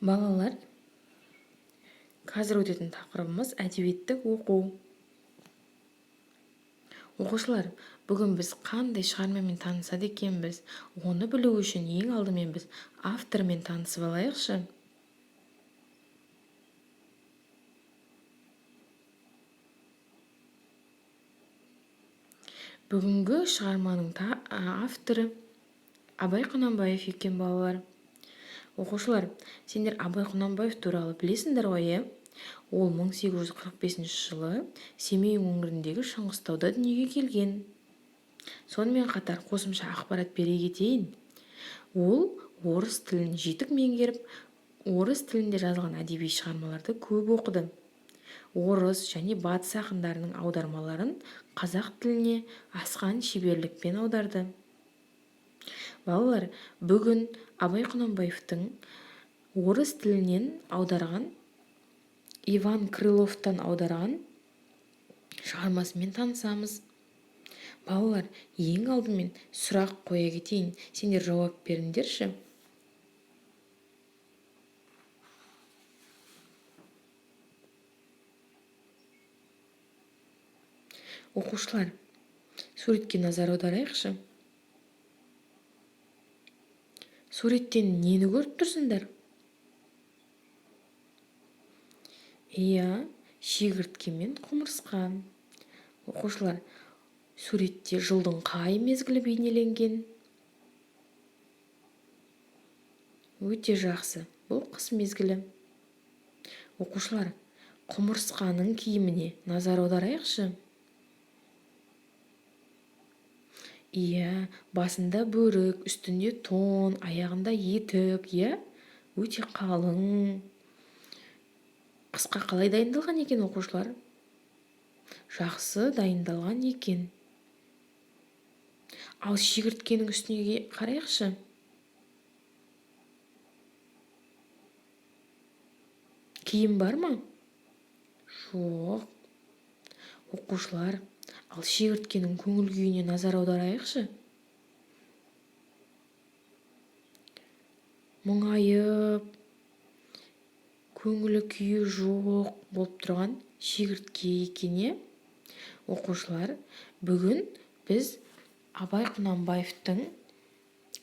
Балалар, қазір өтетін тақырыбымыз әдебиеттік оқу. Оқушылар, бүгін біз қандай шығармамен танысады екенбіз? Оны білу үшін ең алдымен біз автормен танысып алайықшы. Бүгінгі шығарманың авторы Абай Құнанбаев екен балалар. Оқушылар, сендер Абай Құнанбаев туралы білесіңдер ғой, Ол 1845 жылы Семей өңіріндегі Шыңғыстауда дүниеге келген. Сонымен қатар қосымша ақпарат бере кетейін. Ол орыс тілін жетік меңгеріп, орыс тілінде жазылған әдеби шығармаларды көп оқыды. Орыс және батыс ақындарының аудармаларын қазақ тіліне асқан шеберлікпен аударды. Балалар, бүгін Абай Құнанбаевтың орыс тілінен аударған, Иван Крыловтан аударған шығармасымен танысамыз. Балалар, ең алдымен сұрақ қоя кетейін, сендер жауап беріңдерші. Оқушылар, суретке назар аударайықшы. Суреттен нені көріп тұрсыңдар? Шегіртке мен құмырсқа. Оқушылар, суретте жылдың қай мезгілі бейнеленген? Өте жақсы, бұл қыс мезгілі. Оқушылар, құмырсқаның киіміне назар аударайықшы. Басында бөрік, үстінде тон, аяғында етік, өте қалың. Қысқа қалай дайындалған екен оқушылар? Жақсы дайындалған екен. Ал шегірткенің үстіне қарайықшы. Киім бар ма? Жоқ. Оқушылар, ал шегірткенің көңіл күйіне назар аударайықшы. Мұңайып, көңілі күйі жоқ болып тұрған шегіртке екен. Оқушылар, бүгін біз Абай Құнанбаевтың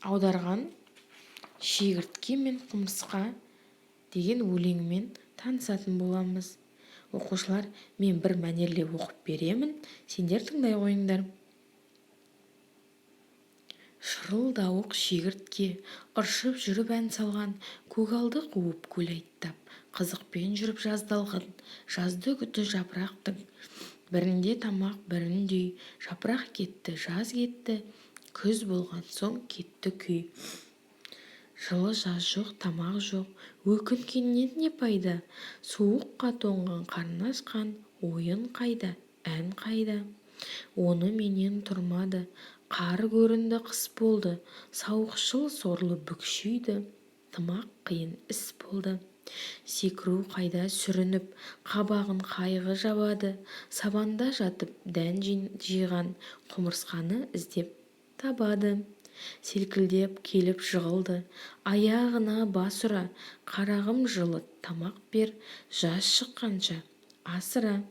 аударған шегіртке мен құмырсқа деген өлеңімен танысатын боламыз. Оқушылар, мен бір мәнерлеп оқып беремін, сендер тыңдай қойыңдар. Шырылдауық шегіртке ыршып жүріп ән салған, көгалды қуып көл айттап, қызықпен жүріп жаздалған, жазды күті жапырақтың. Бірінде тамақ, біріндей, жапырақ кетті, жаз кетті, күз болған соң кетті күй. Жылы жаз жоқ, тамақ жоқ, өкінгеннен не пайда? Суыққа тоңған қарны ашқан, ойын қайда, ән қайда? Оны менен тұрмады, қар көрінді, қыс болды, сауықшыл сорлы бүкшейді, тымақ қиын іс болды. Секіру қайда сүрініп, қабағын қайғы жабады, сабанда жатып дән жиған құмырсқаны іздеп табады. Селкілдеп келіп жығылды, аяғына бас ұра, қарағым жылы тамақ бер, жаз шыққанша асыра.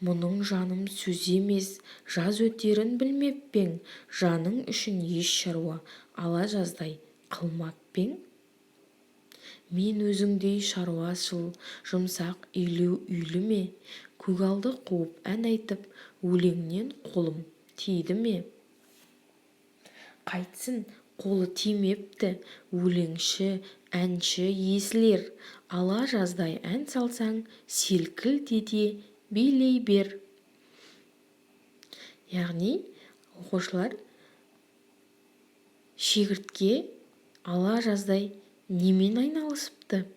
Мұның жаным сөз емес, жаз өтерін білмеп пең, жаның үшін еш шаруа ала жаздай қылмап пең. Мен өзіңдей шаруашыл, жұмсақ үйлі ме? Көгалды қуып ән айтып, өлеңнен қолым тиді ме? Қайтсын, қолы тимепті, өлеңші, әнші есілер, ала жаздай ән салсаң, селкілдете билей бер. Яғни, оқушылар, шегіртке ала жаздай немен айналысыпты?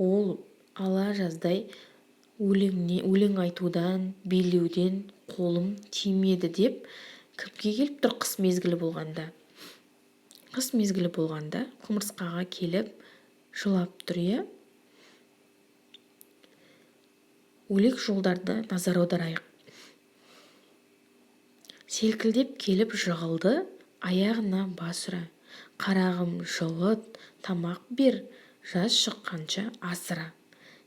Ол ала жаздай өлең айтудан, билеуден қолым тимеді деп кімге келіп тұр? Қыс мезгілі болғанда. Қыс мезгілі болғанда құмырсқаға келіп жылап тұр. Өлек жолдарды назар аударайық. Селкілдеп келіп жығылды, аяғына бас ұра. Қарағым жылыт, тамақ бер, жаз шыққанша асыра.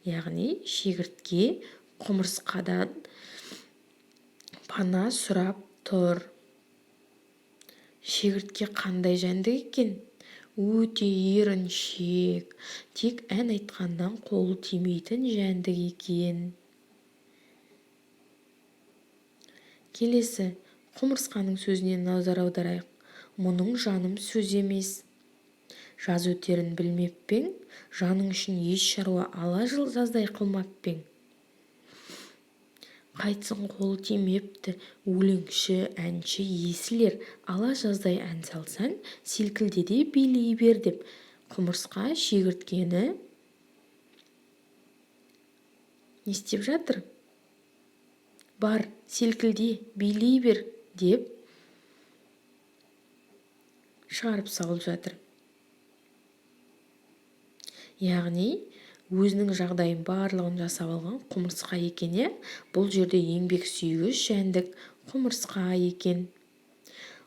Яғни шегіртке құмырсқадан пана сұрап тұр. Шегіртке қандай жәндік екен? Өте еріншек, тек ән айтқандан қолы тимейтін жәндік екен. Келесі, құмырсқаның сөзіне назар аударайық. Мұның жаным сөз емес. Жаз өтерін білмеп пең, жаның үшін еш шаруа ала жаздай қылмап пең. Қайтсын қолы тимепті, өлеңші, әнші есілер, ала жаздай ән салсаң, селкілдеде билей бер деп, құмырсқа шегірткені не істеп жатыр? Бар, селкілде, билей бер деп шығарып салып жатыр. Яғни, өзінің жағдайын барлығын жасап алған құмырсқа екен, бұл жерде еңбек сүйгіш жәндік құмырсқа екен.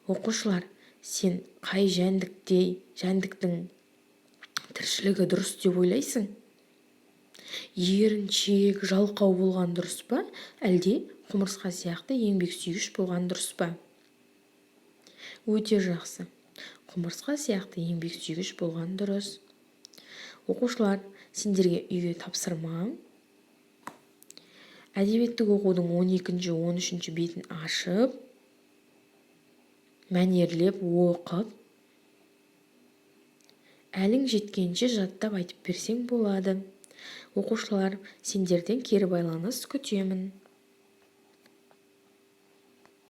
Оқушылар, сен қай жәндіктің тіршілігі дұрыс деп ойлайсың? Еріншек, жалқау болған дұрыс па, әлде құмырсқа сияқты еңбек сүйгіш болған дұрыс па? Өте жақсы. Құмырсқа сияқты еңбек сүйгіш болған дұрыс. Оқушылар, сендерге үйге тапсырмам. Әдебиеттік оқудың 12-13 бетін ашып, мәнерлеп оқып, әлің жеткенше жаттап айтып берсең болады. Оқушылар, сендерден кері байланыс күтемін.